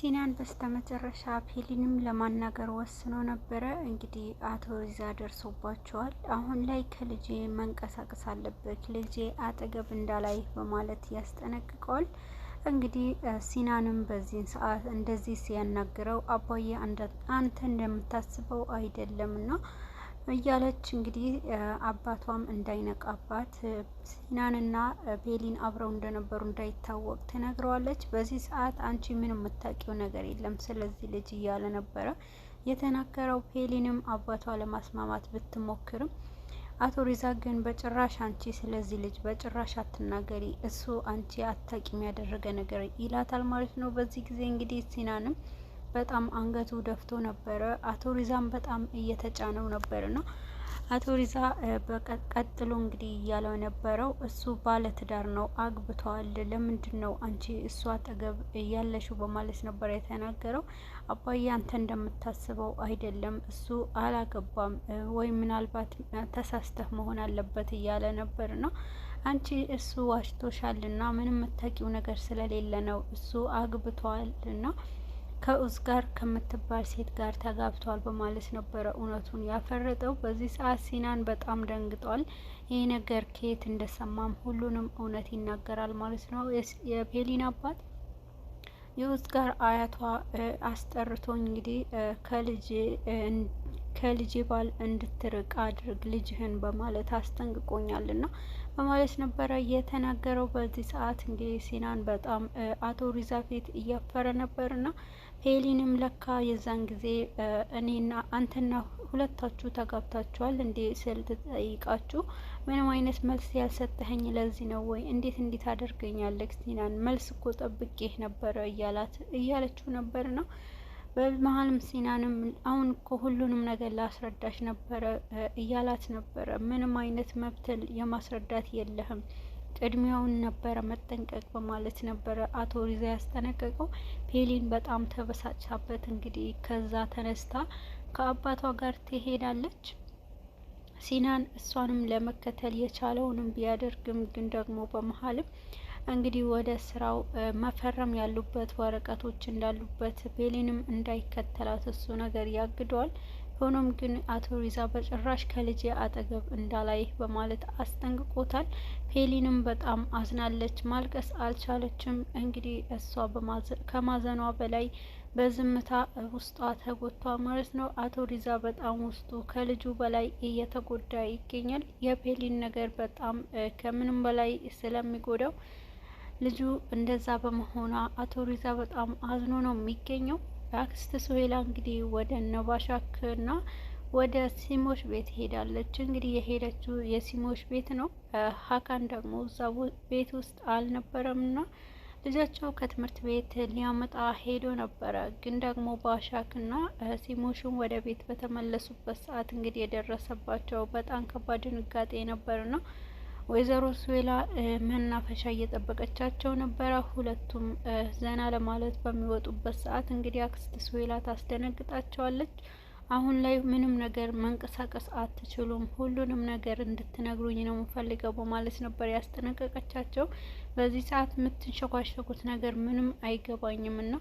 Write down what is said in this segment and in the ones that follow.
ሲናን በስተመጨረሻ ፔሊንም ለማናገር ወስኖ ነበረ። እንግዲህ አቶ ሪዛ ደርሶባቸዋል። አሁን ላይ ከልጄ መንቀሳቀስ አለበት፣ ልጄ አጠገብ እንዳላይ በማለት ያስጠነቅቀዋል። እንግዲህ ሲናንም በዚህን ሰዓት እንደዚህ ሲያናግረው አባዬ አንተ እንደምታስበው አይደለም እና እያለች እንግዲህ አባቷም እንዳይነቃባት ሲናንና ፔሊን አብረው እንደነበሩ እንዳይታወቅ ትነግረዋለች። በዚህ ሰዓት አንቺ ምን የምታውቂው ነገር የለም ስለዚህ ልጅ እያለ ነበረ የተናገረው። ፔሊንም አባቷ ለማስማማት ብትሞክርም አቶ ሪዛ ግን በጭራሽ አንቺ ስለዚህ ልጅ በጭራሽ አትናገሪ፣ እሱ አንቺ አታውቂም ያደረገ ነገር ይላታል ማለት ነው። በዚህ ጊዜ እንግዲህ ሲናንም በጣም አንገቱ ደፍቶ ነበረ። አቶ ሪዛም በጣም እየተጫነው ነበርና አቶ ሪዛ ቀጥሎ እንግዲህ እያለው የነበረው እሱ ባለ ትዳር ነው፣ አግብተዋል፣ ለምንድን ነው አንቺ እሱ አጠገብ እያለሽው በማለት ነበር የተናገረው። አባዬ አንተ እንደምታስበው አይደለም፣ እሱ አላገባም ወይ ምናልባት ተሳስተህ መሆን አለበት እያለ ነበርና አንቺ እሱ ዋሽቶሻልና ምንም የምታውቂው ነገር ስለሌለ ነው፣ እሱ አግብተዋልና ከኡዝ ጋር ከምትባል ሴት ጋር ተጋብቷል በማለት ነበረ እውነቱን ያፈረጠው። በዚህ ሰዓት ሲናን በጣም ደንግጧል። ይህ ነገር ከየት እንደሰማም ሁሉንም እውነት ይናገራል ማለት ነው። የፔሊን አባት የኡዝ ጋር አያቷ አስጠርቶኝ እንግዲህ ከልጄ ባል እንድትርቅ አድርግ ልጅህን በማለት አስጠንቅቆኛልና በማለት ነበረ የተናገረው። በዚህ ሰዓት እንግዲህ ሲናን በጣም አቶ ሪዛ ፊት እያፈረ ነበርና ፔሊንም ለካ የዛን ጊዜ እኔና አንተና ሁለታችሁ ተጋብታችኋል እንዴ ስል ትጠይቃችሁ ምንም አይነት መልስ ያልሰጠኸኝ ለዚህ ነው ወይ? እንዴት አደርገኛለህ ሲናን? መልስ እኮ ጠብቄህ ነበረ እያለችው ነበርና በመሀልም ሲናንም አሁን እኮ ሁሉንም ነገር ላስረዳሽ ነበረ እያላት ነበረ። ምንም አይነት መብት የማስረዳት የለህም፣ ቅድሚያውን ነበረ መጠንቀቅ በማለት ነበረ አቶ ሪዛ ያስጠነቀቀው። ፔሊን በጣም ተበሳጭታበት እንግዲህ ከዛ ተነስታ ከአባቷ ጋር ትሄዳለች። ሲናን እሷንም ለመከተል የቻለውንም ቢያደርግም ግን ደግሞ በመሀልም እንግዲህ ወደ ስራው መፈረም ያሉበት ወረቀቶች እንዳሉበት ፔሊንም እንዳይከተላት እሱ ነገር ያግደዋል። ሆኖም ግን አቶ ሪዛ በጭራሽ ከልጄ አጠገብ እንዳላይ በማለት አስጠንቅቆታል። ፔሊንም በጣም አዝናለች፣ ማልቀስ አልቻለችም። እንግዲህ እሷ ከማዘኗ በላይ በዝምታ ውስጧ ተጎቷ ማለት ነው። አቶ ሪዛ በጣም ውስጡ ከልጁ በላይ እየተጎዳ ይገኛል። የፔሊን ነገር በጣም ከምንም በላይ ስለሚጎዳው ልጁ እንደዛ በመሆኗ አቶ ሪዛ በጣም አዝኖ ነው የሚገኘው። አክስት ሱሄላ እንግዲህ ወደ ነባሻክና ወደ ሲሞሽ ቤት ሄዳለች። እንግዲህ የሄደችው የሲሞሽ ቤት ነው። ሀካን ደግሞ እዛ ቤት ውስጥ አልነበረምና ልጃቸው ከትምህርት ቤት ሊያመጣ ሄዶ ነበረ። ግን ደግሞ ባሻክና ሲሞሽን ወደ ቤት በተመለሱበት ሰዓት እንግዲህ የደረሰባቸው በጣም ከባድ ድንጋጤ ነበርና ወይዘሮ ሱዌላ መናፈሻ እየጠበቀቻቸው ነበረ። ሁለቱም ዘና ለማለት በሚወጡበት ሰዓት እንግዲህ አክስት ሱዌላ ታስደነግጣቸዋለች። አሁን ላይ ምንም ነገር መንቀሳቀስ አትችሉም፣ ሁሉንም ነገር እንድትነግሩኝ ነው የምፈልገው በማለት ነበር ያስጠነቀቀቻቸው። በዚህ ሰዓት የምትንሸኳሸኩት ነገር ምንም አይገባኝም እና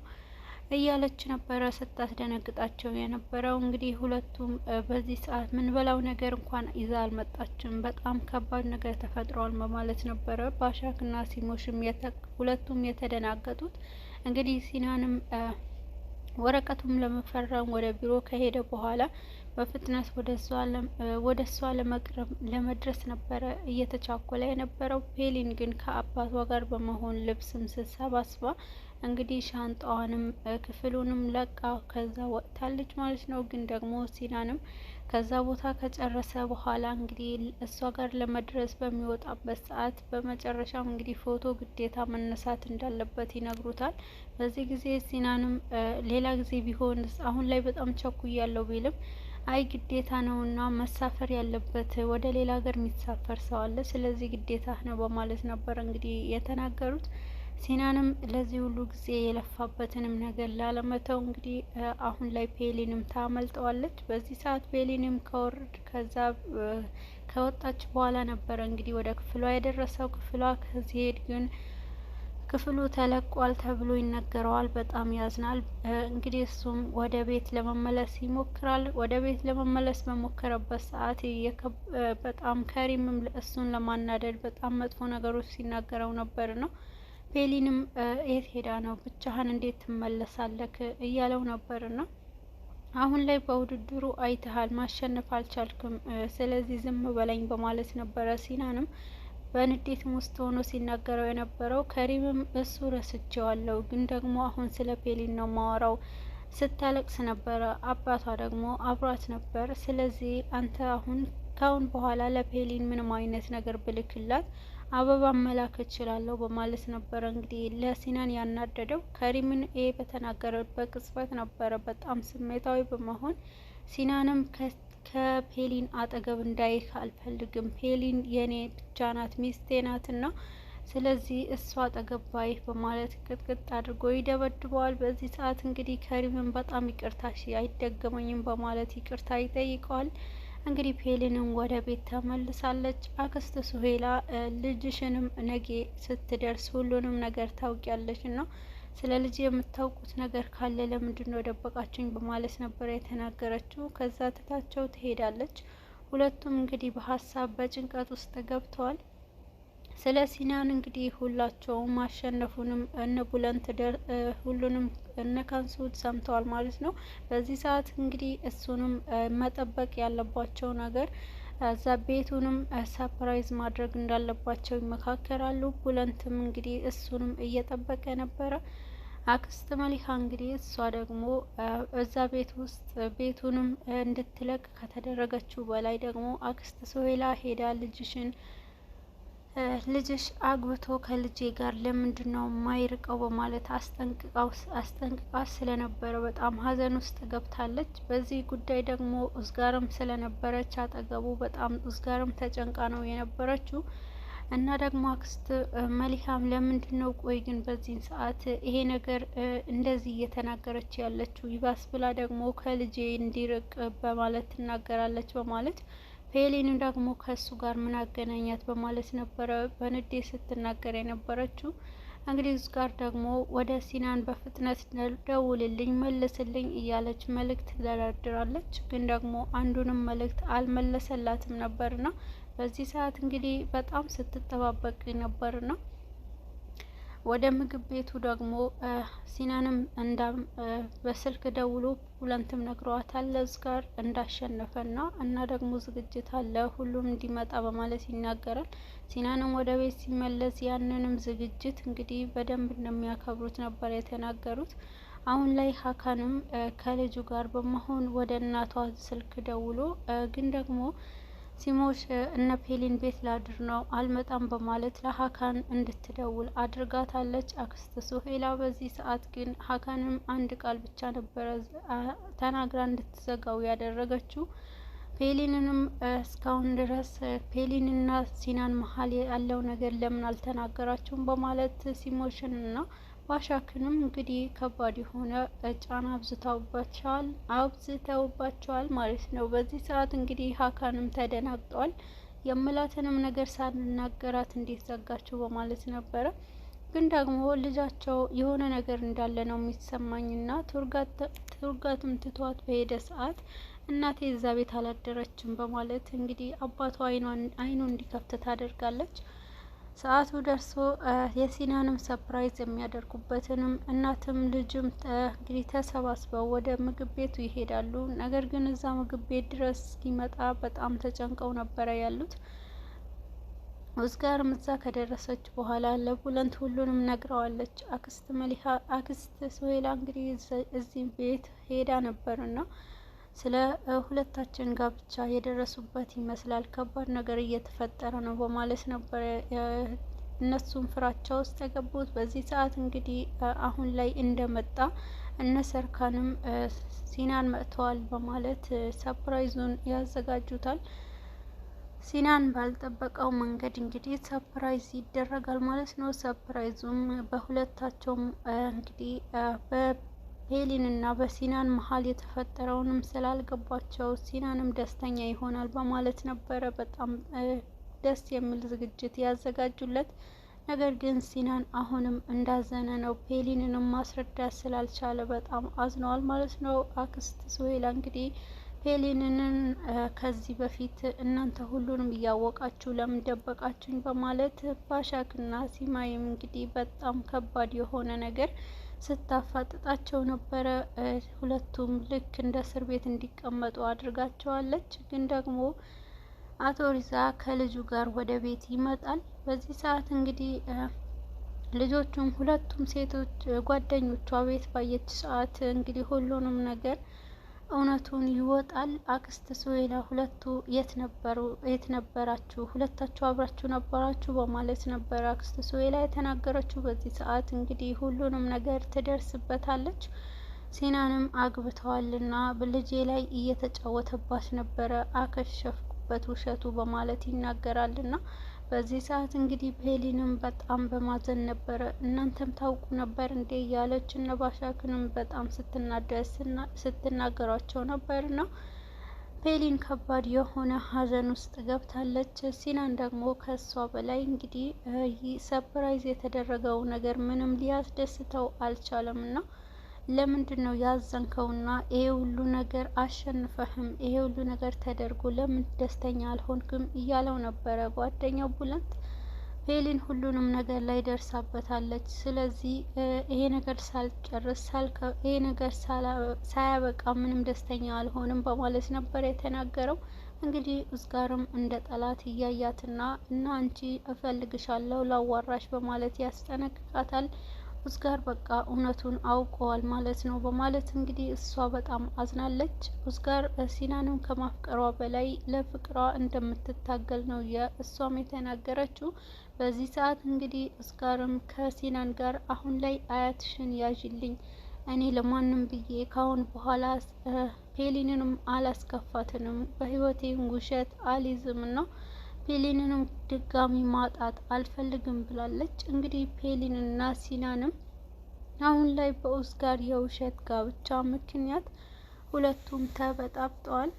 እያለች ነበረ ስታስደነግጣቸው የነበረው። እንግዲህ ሁለቱም በዚህ ሰዓት ምንበላው ነገር እንኳን ይዛ አልመጣችም፣ በጣም ከባድ ነገር ተፈጥሯል በማለት ነበረ ባሻክና ሲሞሽም ሁለቱም የተደናገጡት። እንግዲህ ሲናንም ወረቀቱም ለመፈረም ወደ ቢሮ ከሄደ በኋላ በፍጥነት ወደ እሷ ለመድረስ ነበረ እየተቻኮለ የነበረው። ፔሊን ግን ከአባቷ ጋር በመሆን ልብስም ስትሰባስባ እንግዲህ ሻንጣዋንም ክፍሉንም ለቃ ከዛ ወጥታለች ማለት ነው። ግን ደግሞ ሲናንም ከዛ ቦታ ከጨረሰ በኋላ እንግዲህ እሷ ጋር ለመድረስ በሚወጣበት ሰዓት በመጨረሻም እንግዲህ ፎቶ ግዴታ መነሳት እንዳለበት ይነግሩታል። በዚህ ጊዜ ሲናንም ሌላ ጊዜ ቢሆን አሁን ላይ በጣም ቸኩያለሁ ቢልም አይ ግዴታ ነውና መሳፈር ያለበት ወደ ሌላ ሀገር የሚሳፈር ሰው አለ፣ ስለዚህ ግዴታ ነው በማለት ነበር እንግዲህ የተናገሩት። ሲናንም ለዚህ ሁሉ ጊዜ የለፋበትንም ነገር ላለመተው እንግዲህ አሁን ላይ ፔሊንም ታመልጠዋለች። በዚህ ሰዓት ፔሊንም ከወጣች በኋላ ነበረ እንግዲህ ወደ ክፍሏ የደረሰው። ክፍሏ ከዚሄድ ግን ክፍሉ ተለቋል ተብሎ ይነገረዋል። በጣም ያዝናል። እንግዲህ እሱም ወደ ቤት ለመመለስ ይሞክራል። ወደ ቤት ለመመለስ በሞከረበት ሰዓት በጣም ከሪምም እሱን ለማናደድ በጣም መጥፎ ነገሮች ሲናገረው ነበር ነው። ፔሊንም የት ሄዳ ነው ብቻህን እንዴት ትመለሳለክ እያለው ነበር ነው። አሁን ላይ በውድድሩ አይተሃል፣ ማሸነፍ አልቻልክም፣ ስለዚህ ዝም በለኝ በማለት ነበረ ሲናንም በንዴትም ውስጥ ሆኖ ሲናገረው የነበረው። ከሪምም እሱ ረስቼዋለሁ፣ ግን ደግሞ አሁን ስለ ፔሊን ነው ማወራው፣ ስታለቅስ ነበረ፣ አባቷ ደግሞ አብሯት ነበር። ስለዚህ አንተ ካሁን በኋላ ለፔሊን ምንም አይነት ነገር ብልክላት አበባ መላክ እችላለሁ በማለት ነበረ እንግዲህ ለሲናን ያናደደው። ከሪምን በተናገረበት ቅጽበት ነበረ በጣም ስሜታዊ በመሆን ሲናንም ከፔሊን አጠገብ እንዳይህ አልፈልግም፣ ፔሊን የኔ ብቻ ናት፣ ሚስቴ ናትና ስለዚህ እሷ አጠገብ ባይህ በማለት ቅጥቅጥ አድርጎ ይደበድበዋል። በዚህ ሰዓት እንግዲህ ከሪምን በጣም ይቅርታ አይደገመኝም በማለት ይቅርታ ይጠይቀዋል። እንግዲህ ፔሊንም ወደ ቤት ተመልሳለች። አክስት ሱሄላ ልጅሽንም ነጌ ስትደርስ ሁሉንም ነገር ታውቂያለሽ እና ስለ ልጅ የምታውቁት ነገር ካለ ለምንድን ነው ደበቃችሁኝ በማለት ነበር የተናገረችው። ከዛ ትታቸው ትሄዳለች። ሁለቱም እንግዲህ በሀሳብ በጭንቀት ውስጥ ገብተዋል። ስለ ሲናን እንግዲህ ሁላቸውም ማሸነፉንም እነ ቡለንት ሁሉንም እነ ካንሱት ሰምተዋል ማለት ነው። በዚህ ሰዓት እንግዲህ እሱንም መጠበቅ ያለባቸው ነገር እዛ ቤቱንም ሰፕራይዝ ማድረግ እንዳለባቸው ይመካከራሉ። ቡለንትም እንግዲህ እሱንም እየጠበቀ ነበረ። አክስት መሊካ እንግዲህ እሷ ደግሞ እዛ ቤት ውስጥ ቤቱንም እንድትለቅ ከተደረገችው በላይ ደግሞ አክስት ሱሄላ ሄዳ ልጅሽ አግብቶ ከልጄ ጋር ለምንድን ነው የማይርቀው በማለት አስጠንቅቃ ስለነበረ በጣም ሀዘን ውስጥ ገብታለች። በዚህ ጉዳይ ደግሞ ኡዝጋርም ስለነበረች አጠገቡ በጣም ኡዝጋርም ተጨንቃ ነው የነበረችው። እና ደግሞ አክስት መሊካም ለምንድን ነው ቆይ ግን በዚህን ሰዓት ይሄ ነገር እንደዚህ እየተናገረች ያለችው? ይባስ ብላ ደግሞ ከልጄ እንዲርቅ በማለት ትናገራለች በማለት ፔሊን ደግሞ ከሱ ጋር ምን አገናኛት በማለት ነበረ በንዴት ስትናገር የነበረችው። እንግዲህ እሱ ጋር ደግሞ ወደ ሲናን በፍጥነት ደውልልኝ፣ መልስልኝ እያለች መልእክት ትደረድራለች። ግን ደግሞ አንዱንም መልእክት አልመለሰላትም ነበርና በዚህ ሰዓት እንግዲህ በጣም ስትጠባበቅ ነበርና ወደ ምግብ ቤቱ ደግሞ ሲናንም በስልክ ደውሎ ሁለንትም ነግረዋታል ለዝ ጋር እንዳሸነፈና እና ደግሞ ዝግጅት አለ ሁሉም እንዲመጣ በማለት ይናገራል። ሲናንም ወደ ቤት ሲመለስ ያንንም ዝግጅት እንግዲህ በደንብ እንደሚያከብሩት ነበር የተናገሩት። አሁን ላይ ሀካንም ከልጁ ጋር በመሆን ወደ እናቷ ስልክ ደውሎ ግን ደግሞ ሲሞሽ እነ ፔሊን ቤት ላድር ነው አልመጣም በማለት ለሀካን እንድትደውል አድርጋታለች አክስት ሱሄላ። በዚህ ሰዓት ግን ሀካንም አንድ ቃል ብቻ ነበረ ተናግራ እንድትዘጋው ያደረገችው። ፔሊንንም እስካሁን ድረስ ፔሊንና ሲናን መሀል ያለው ነገር ለምን አልተናገራችሁም በማለት ሲሞሽንና ባሻክንም እንግዲህ ከባድ የሆነ ጫና አብዝተውባቸዋል ማለት ነው። በዚህ ሰዓት እንግዲህ ሀካንም ተደናግጧል። የምላትንም ነገር ሳንናገራት እንዴት ዘጋችሁ በማለት ነበረ። ግን ደግሞ ልጃቸው የሆነ ነገር እንዳለ ነው የሚሰማኝና ቱርጋትም ትቷት በሄደ ሰዓት እናቴ እዛ ቤት አላደረችም በማለት እንግዲህ አባቷ አይኑ እንዲከፍት ታደርጋለች። ሰዓቱ ደርሶ የሲናንም ሰፕራይዝ የሚያደርጉበትንም እናትም ልጅም እንግዲህ ተሰባስበው ወደ ምግብ ቤቱ ይሄዳሉ። ነገር ግን እዛ ምግብ ቤት ድረስ እስኪመጣ በጣም ተጨንቀው ነበረ ያሉት። ኡዝጋርም እዛ ከደረሰች በኋላ ለቡለንት ሁሉንም ነግረዋለች። አክስት ሱሄላ እንግዲህ እዚህ ቤት ሄዳ ነበርና ስለ ሁለታችን ጋብቻ የደረሱበት ይመስላል፣ ከባድ ነገር እየተፈጠረ ነው በማለት ነበር እነሱም ፍራቻ ውስጥ የገቡት። በዚህ ሰዓት እንግዲህ አሁን ላይ እንደመጣ እነ ሰርካንም ሲናን መጥተዋል በማለት ሰፕራይዙን ያዘጋጁታል። ሲናን ባልጠበቀው መንገድ እንግዲህ ሰፕራይዝ ይደረጋል ማለት ነው። ሰፕራይዙም በሁለታቸውም እንግዲህ ፔሊን እና በሲናን መሀል የተፈጠረውንም ስላልገባቸው ሲናንም ደስተኛ ይሆናል በማለት ነበረ በጣም ደስ የሚል ዝግጅት ያዘጋጁለት። ነገር ግን ሲናን አሁንም እንዳዘነ ነው። ፔሊንንም ማስረዳት ስላልቻለ በጣም አዝነዋል ማለት ነው። አክስት ሱሄላ እንግዲህ ፔሊንን ከዚህ በፊት እናንተ ሁሉንም እያወቃችሁ ለምን ደበቃችሁኝ በማለት ባሻክና ሲማይም እንግዲህ በጣም ከባድ የሆነ ነገር ስታፋጥጣቸው ነበረ። ሁለቱም ልክ እንደ እስር ቤት እንዲቀመጡ አድርጋቸዋለች። ግን ደግሞ አቶ ሪዛ ከልጁ ጋር ወደ ቤት ይመጣል። በዚህ ሰዓት እንግዲህ ልጆቹም ሁለቱም ሴቶች ጓደኞቿ ቤት ባየች ሰዓት እንግዲህ ሁሉንም ነገር እውነቱን ይወጣል። አክስት ሱሄላ ሁለቱ የት ነበራችሁ? ሁለታችሁ አብራችሁ ነበራችሁ? በማለት ነበር አክስት ሱሄላ የተናገረችው። በዚህ ሰዓት እንግዲህ ሁሉንም ነገር ትደርስበታለች። ሲናንም አግብተዋልና ልጄ ላይ እየተጫወተባት ነበረ፣ አከሸፍኩበት ውሸቱ በማለት ይናገራልና በዚህ ሰዓት እንግዲህ ፔሊንም በጣም በማዘን ነበረ እናንተም ታውቁ ነበር እንዴ እያለች እነ ባሻክንም በጣም ስትናደድ ስትናገሯቸው ነበርና ፔሊን ከባድ የሆነ ሀዘን ውስጥ ገብታለች። ሲናን ደግሞ ከሷ በላይ እንግዲህ ሰፕራይዝ የተደረገው ነገር ምንም ሊያስደስተው አልቻለምና ለምንድን ነው ያዘንከውና ይሄ ሁሉ ነገር አሸንፈህም ይሄ ሁሉ ነገር ተደርጎ ለምን ደስተኛ አልሆንክም እያለው ነበረ ጓደኛው ቡለንት። ፔሊን ሁሉንም ነገር ላይ ደርሳበታለች። ስለዚህ ይሄ ነገር ሳልጨርስ ይሄ ነገር ሳያበቃ ምንም ደስተኛ አልሆንም በማለት ነበር የተናገረው። እንግዲህ ኡስጋርም እንደ ጠላት እያያትና እና አንቺ እፈልግሻለሁ ላዋራሽ በማለት ያስጠነቅቃታል። ኡስጋር በቃ እውነቱን አውቀዋል ማለት ነው በማለት እንግዲህ እሷ በጣም አዝናለች። ኡስጋር ሲናንም ከማፍቀሯ በላይ ለፍቅሯ እንደምትታገል ነው እሷም የተናገረችው። በዚህ ሰዓት እንግዲህ ኡስጋርም ከሲናን ጋር አሁን ላይ አያትሽን ያዥልኝ፣ እኔ ለማንም ብዬ ካሁን በኋላ ፔሊንንም አላስከፋትንም፣ በህይወቴም ውሸት አልይዝም ነው ፔሊንንም ድጋሚ ማጣት አልፈልግም ብላለች። እንግዲህ ፔሊንና ሲናንም አሁን ላይ በኡስጋር የውሸት ጋብቻ ምክንያት ሁለቱም ተበጣብጠዋል።